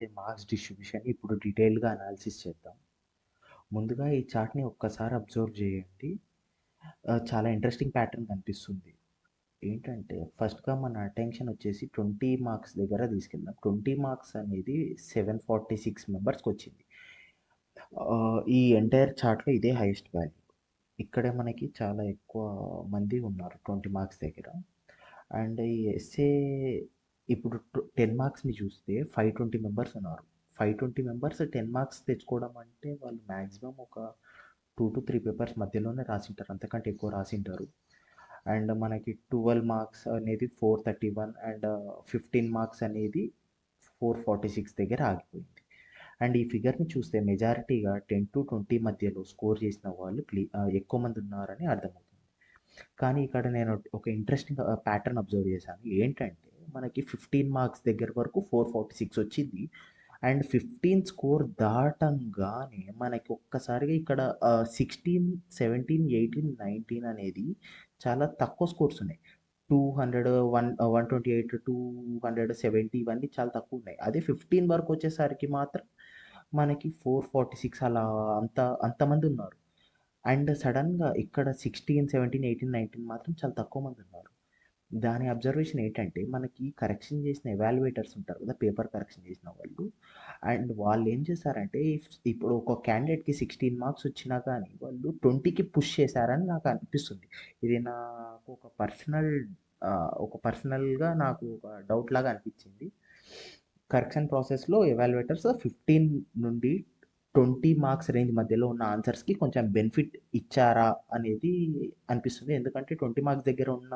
Marks distribution ఇప్పుడు డీటెయిల్‌గా analysis చేద్దాం. ముందుగా ఈ చార్ట్‌ని ఒక్కసారి అబ్జర్వ్ చేయండి. చాలా ఇంట్రెస్టింగ్ ప్యాటర్న్ కనిపిస్తుంది. ఏంటంటే ఫస్ట్‌గా మన అటెన్షన్ వచ్చేసి 20 మార్క్స్ దగ్గర తీసుకెళ్దాం. 20 మార్క్స్ అనేది 746 మెంబర్స్‌కొచ్చింది. ఈ ఎంటైర్ చార్ట్‌లో ఇదే హైయెస్ట్ వాల్యూ. ఇక్కడే మనకి చాలా ఎక్కువ మంది ఉన్నారు 20 మార్క్స్ దగ్గర. అండ్ ఈ ఎస్సే ఇప్పుడు 10 మార్క్స్‌ని చూస్తే 520 మెంబర్స్ ఉన్నారు. 520 మెంబర్స్ 10 మార్క్స్ తెచ్చుకోవడం అంటే వాళ్ళు మాక్సిమం ఒక 2-3 పేపర్స్ మధ్యలోనే రాసింటారు. అంతకంటే ఎక్కువ రాసింటారు. అండ్ మనకి 12 మార్క్స్ అనేది 431 అండ్ 15 మార్క్స్ అనేది 446 దగ్గర ఆగిపోయింది. అండ్ ఈ ఫిగర్‌ని చూస్తే మెజారిటీగా 10-20 మధ్యలో స్కోర్ చేసిన వాళ్ళు ఎక్కువ మంది ఉన్నారని అర్థమవుతుంది. కానీ ఇక్కడ నేను ఒక ఇంట్రెస్టింగ్ ప్యాటర్న్ అబ్జర్వ్ చేశాను. ఏంటంటే మనకి 15 మార్క్స్ దగ్గర వరకు 446 వచ్చింది. అండ్ 15 స్కోర్ దాటంగానే మనకి ఒక్కసారిగా ఇక్కడ 16, 17, 18, 19 అనేది చాలా తక్కువ స్కోర్స్ ఉన్నాయి. 200, 128, 270 ఇవన్నీ చాలా తక్కువ ఉన్నాయి. అదే 15 వరకు వచ్చేసరికి మాత్రం మనకి 446 అలా అంతమంది ఉన్నారు. అండ్ సడన్‌గా ఇక్కడ 16, 17, 18, 19 మాత్రం చాలా తక్కువ మంది ఉన్నారు. దాని అబ్జర్వేషన్ ఏంటంటే మనకి కరెక్షన్ చేసిన ఎవాల్యుయేటర్స్ ఉంటారు కదా! పేపర్ కరెక్షన్ చేసిన వాళ్ళు. అండ్ వాళ్ళు ఏం చేశారంటే ఇప్పుడు ఒక క్యాండిడేట్‌కి 16 మార్క్స్ వచ్చినా కానీ వాళ్ళు 20కి పుష్ చేశారని నాకు అనిపిస్తుంది. ఇది నాకు ఒక పర్సనల్‌గా నాకు ఒక డౌట్ లాగా అనిపించింది. కరెక్షన్ ప్రాసెస్‌లో ఎవాల్యుయేటర్స్ 15 నుండి 20 మార్క్స్ రేంజ్ మధ్యలో ఉన్న ఆన్సర్స్‌కి కొంచెం బెనిఫిట్ ఇచ్చారా అనేది అనిపిస్తుంది. ఎందుకంటే 20 మార్క్స్ దగ్గర ఉన్న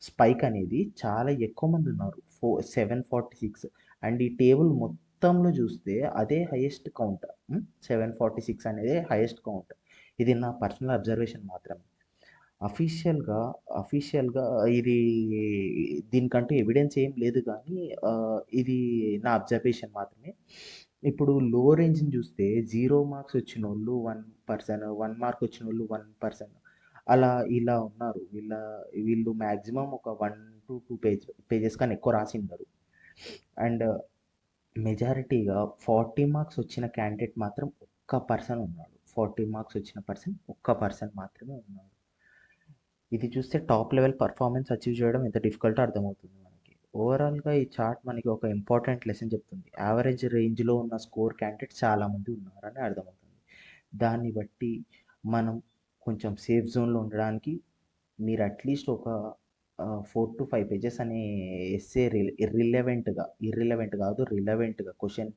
స్పైక్ అనేది చాలా ఎక్కువ మంది ఉన్నారు. 746 అండ్ ఈ టేబుల్ మొత్తంలో చూస్తే అదే హైయెస్ట్ కౌంట్. 746 అనేది హైయెస్ట్ కౌంట్. ఇది నా పర్సనల్ అబ్జర్వేషన్ మాత్రమే. అఫీషియల్‌గా అఫీషియల్‌గా ఇది దీనికంటూ ఎవిడెన్స్ ఏం లేదు గానీ ఇది నా అబ్జర్వేషన్ మాత్రమే. ఇప్పుడు లో రేంజ్‌ని చూస్తే 0 మార్క్స్ వచ్చినోళ్ళు 1%, 1 మార్క్ వచ్చినోళ్ళు 1%, అలా ఇలా ఉన్నారు. వీళ్ళు మాక్సిమం ఒక 1-2 పేజెస్ కన్నా ఎక్కువ రాసిండరు. అండ్ మెజారిటీగా 40 మార్క్స్ వచ్చిన క్యాండిడేట్ మాత్రం ఒక్క పర్సన్ ఉన్నాడు. 40 మార్క్స్ వచ్చిన ఒక్క పర్సన్ మాత్రమే ఉన్నాడు. ఇది చూస్తే టాప్ లెవెల్ పర్ఫార్మెన్స్ అచీవ్ చేయడం ఎంత డిఫికల్టో అర్థమవుతుంది మనకి. ఓవరాల్‌గా ఈ చార్ట్ మనకి ఒక ఇంపార్టెంట్ లెసన్ చెప్తుంది. యావరేజ్ రేంజ్‌లో ఉన్న స్కోర్ క్యాండిడేట్స్ చాలామంది ఉన్నారని అర్థమవుతుంది. దాన్ని బట్టి మనం కొంచెం సేఫ్ జోన్‌లో ఉండడానికి మీరు అట్‌లీస్ట్ ఒక 4-5 పేజెస్ అనే ఎస్సే ఇర్రిలెవెంట్ కాదు రిలవెంట్‌గా క్వెషన్